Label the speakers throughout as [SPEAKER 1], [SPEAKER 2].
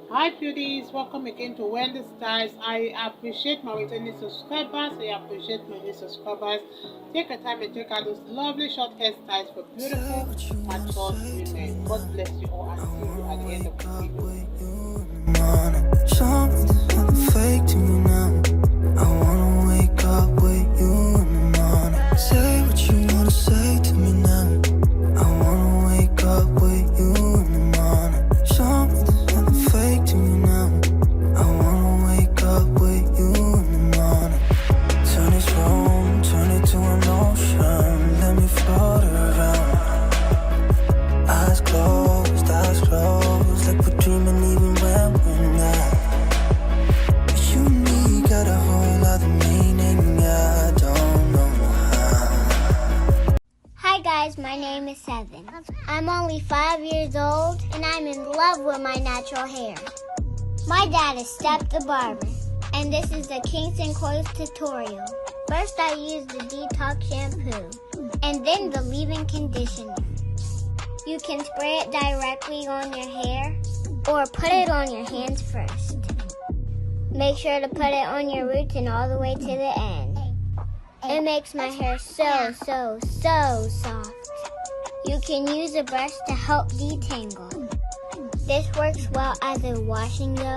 [SPEAKER 1] Hi beauties, welcome again to Wendy Styles. I appreciate my returning subscribers. I appreciate my new subscribers. Take a time and check out those lovely short hairstyles for beautiful, matured women. God bless you all and see you at the end of the video.
[SPEAKER 2] Show me there's nothing fake to me now. I wanna wake up with you in the morning. Say what you wanna say to me now. I wanna wake up with you in the morning. Show me there's nothing fake to me now. I wanna wake up with you in the morning. Turn this room, turn it to an ocean. Let me float around. Eyes closed, like we're dreaming even when we're not. You and me got a whole other meaning, I don't know how.
[SPEAKER 3] Hi guys, my name is Seven. I'm only 5 years old and I'm in love with my natural hair. My dad is Step the Barber and this is the Kinks and Coils tutorial. First I use the detox shampoo and then the leave-in conditioner. You can spray it directly on your hair or put it on your hands first. Make sure to put it on your roots and all the way to the end. It makes my hair so soft. You can use a brush to help detangle. This works well as a wash and go,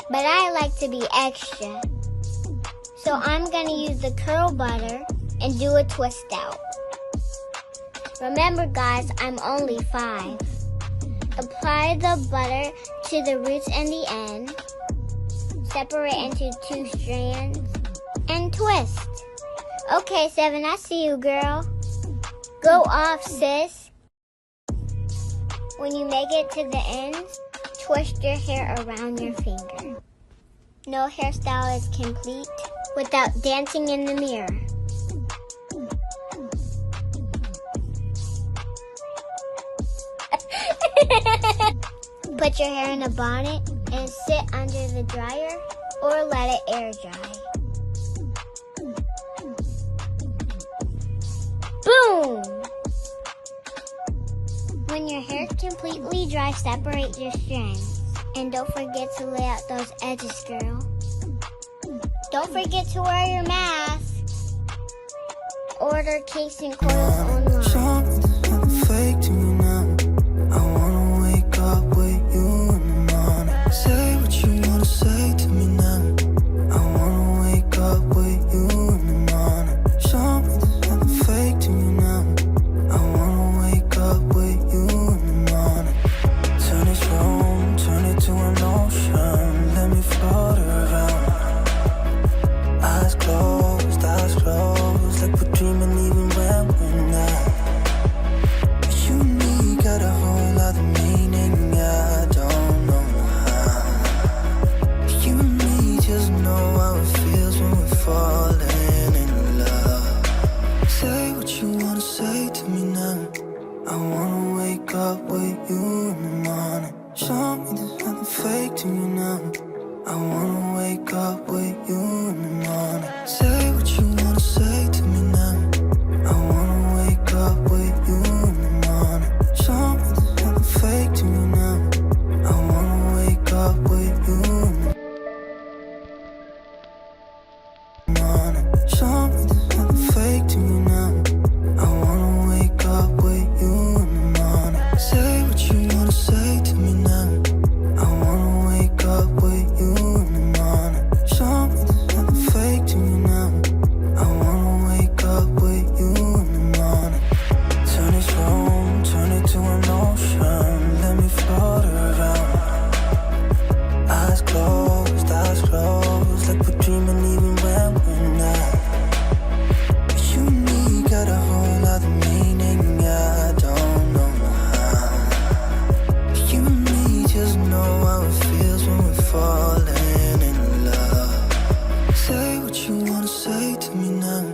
[SPEAKER 3] but I like to be extra. So I'm gonna use the curl butter and do a twist out. Remember guys, I'm only 5. Apply the butter to the roots and the end. Separate into 2 strands and twist. Okay, 7, I see you, girl. Go off, sis. When you make it to the ends, twist your hair around your finger. No hairstyle is complete without dancing in the mirror. Put your hair in a bonnet and sit under the dryer or let it air dry. Boom! When your hair is completely dry, separate your strands. And don't forget to lay out those edges, girl. Don't forget to wear your mask. Order Kinks and Coils online.
[SPEAKER 2] Show me there's nothing fake to me now. I wanna wake up with you in the morning. Say what you wanna say to me now. I wanna wake up with you in the morning. Show me there's nothing fake to me now. I wanna wake up with you in the morning. Turn this room, turn it to an ocean. Let me float around. Eyes closed, like we're dreaming even when we're not. You and me got a whole other meaning, I don't know how. You and me just know how it feels when we're falling in love. Say what you wanna say to me now. I wanna wake up with you in the morning. Show me there's nothing fake to me now. I wanna wake up with you in the morning. Say what you wanna say to me now. I wanna wake up with you in the morning. Show me there's nothing fake to me now. I wanna wake up with you in the morning. Show me there's nothing fake to me now. I wanna wake up with you in the morning. Say what you wanna say to me now. I wanna wake up with you in the morning. Show me there's nothing fake to me now. I wanna wake up with you in the morning. Turn this room, turn it to an ocean. Let me float around. Eyes closed, like we're dreaming even when we're not. You and me got a whole other meaning, I don't know how. You and me just know how it feels when we're falling in love. Say what you wanna say to me now.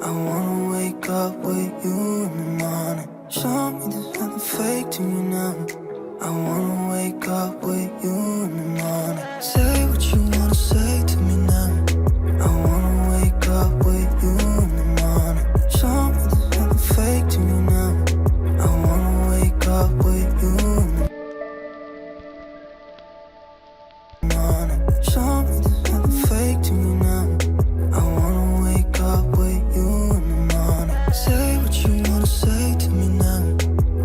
[SPEAKER 2] I wanna wake up with you in the morning. Show me there's nothing fake to me now. I wanna wake up with you in the morning. Say what you wanna say to me now. I wanna wake up with you in the morning. Show me there's nothing fake to me now. I wanna wake up with you in the Show me there's nothing fake to me now. I wanna wake up with you in the morning. Say what you wanna say to me now.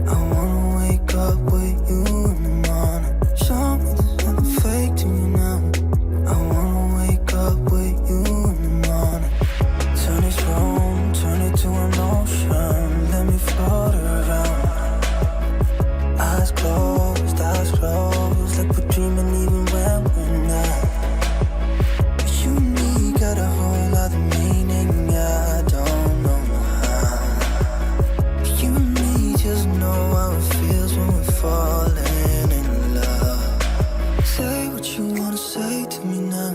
[SPEAKER 2] I wanna wake up with you in the morning. Show me there's nothing fake to me now. I wanna wake up with you in the morning. Turn this room, turn it to an ocean. Let me float around. Eyes closed, like we're dreaming even when we're not. You and me got a whole other meaning, yeah, I don't know how. You and me just know how it feels when we're falling in love. Say what you wanna say to me now.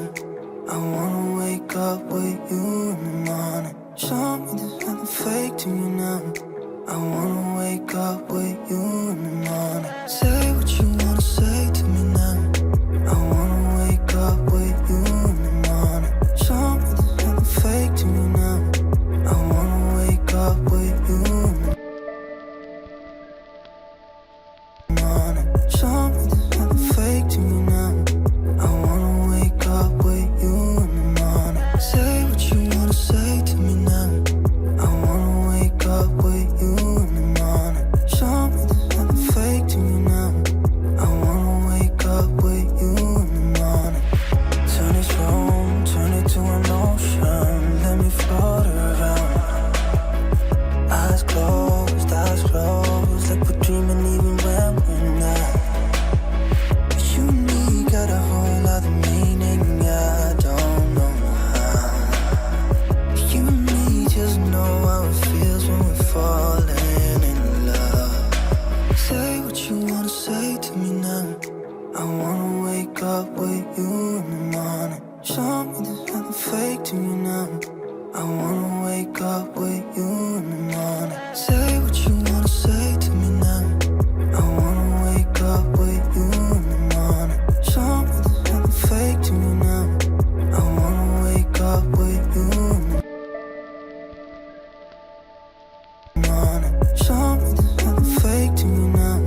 [SPEAKER 2] I wanna wake up with you in the morning. Show me there's nothing fake to me now. I wanna wake up with you in the morning. Say what you wanna say to me now. I wanna wake up with you in the morning. Show me there's nothing fake to me now. I wanna wake up with you in the morning. Show me there's nothing fake to me now. I wanna wake up with you in the morning. Say what you wanna say to me now. I wanna wake up with you in the morning. Show me there's nothing fake to me now. I wanna wake up with you in the morning. Turn this room, turn it to an ocean. Let me float around. Eyes closed, like we're dreaming even when we're not. You and me got a whole other meaning, yeah, I don't know how. You and me just know how it feels when we're falling in love. Say what you wanna say to me now. I wanna wake up with you in the morning. Show me there's nothing fake to me now. I wanna wake up with you in the morning. Say what you wanna say to me now. I wanna wake up with you in the morning. Show me there's nothing fake to me now. I wanna wake up with you in the morning. Show me there's nothing fake to me now.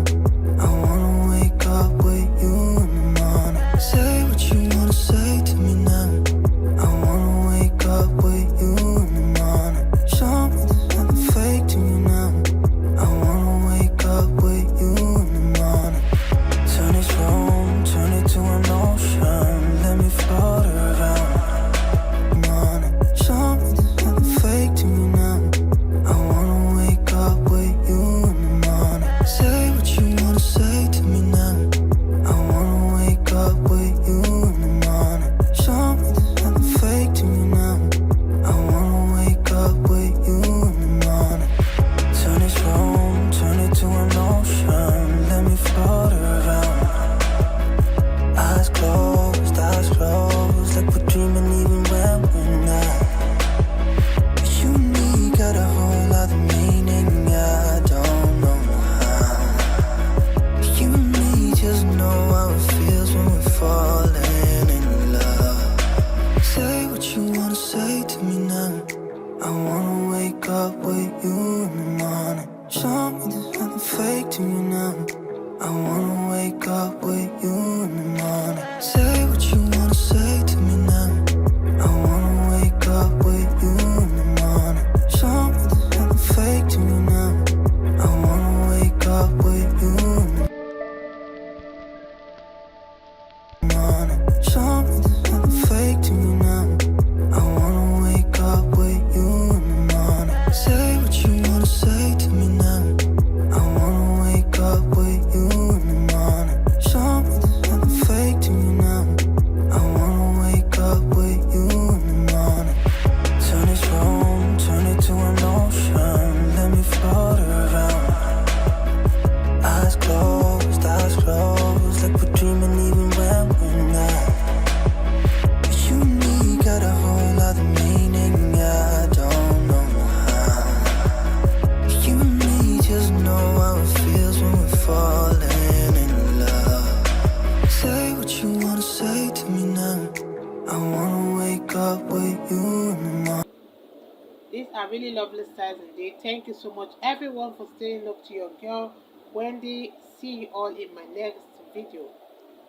[SPEAKER 2] I wanna wake up with you in the morning. Say what you wanna say to me now. I wanna wake up with you in the morning. Show me there's nothing fake to me now. I wanna wake up with you in the morning. Turn this room, turn it to an ocean. Let me float around. Morning. Show me there's nothing fake to me now. I wanna wake up with you in the morning. Say what you wanna say to me now. I wanna wake up with you in the morning. Show me there's nothing fake to me now. I wanna wake up with you in the morning. Turn this room, turn it to an ocean. Let me float around. Eyes closed, like we're dreaming even when we're not. You and me got a whole other meaning, yeah, I don't know how. You and me just know how it feels when we're falling in love. Say what you wanna say to me now. I wanna wake up with you in the morning. Show me there's nothing fake to me now. I wanna wake up with you in the morning. Say what you wanna say to me now. I wanna wake up with you in the morning. Show me there's nothing fake to me now. I wanna wake up with you in the morning. Show me there's nothing fake to me now. I wanna wake up with you in the morning. Say what you wanna say to me now. I wanna wake up with you in the morning. Show me there's nothing fake to me now. I wanna wake up with you in the morning. Turn this room, turn it to an ocean. Let me float around. Eyes closed, like we're dreaming even when we're not. You and me got a whole other meaning, yeah, I don't know how. You and me just know how it feels when we're falling in love. Say what you wanna say to me now. I wanna wake up with you in the morning.
[SPEAKER 1] These are really lovely styles indeed. Thank you so much everyone for staying up to your girl Wendy. See you all in my next video.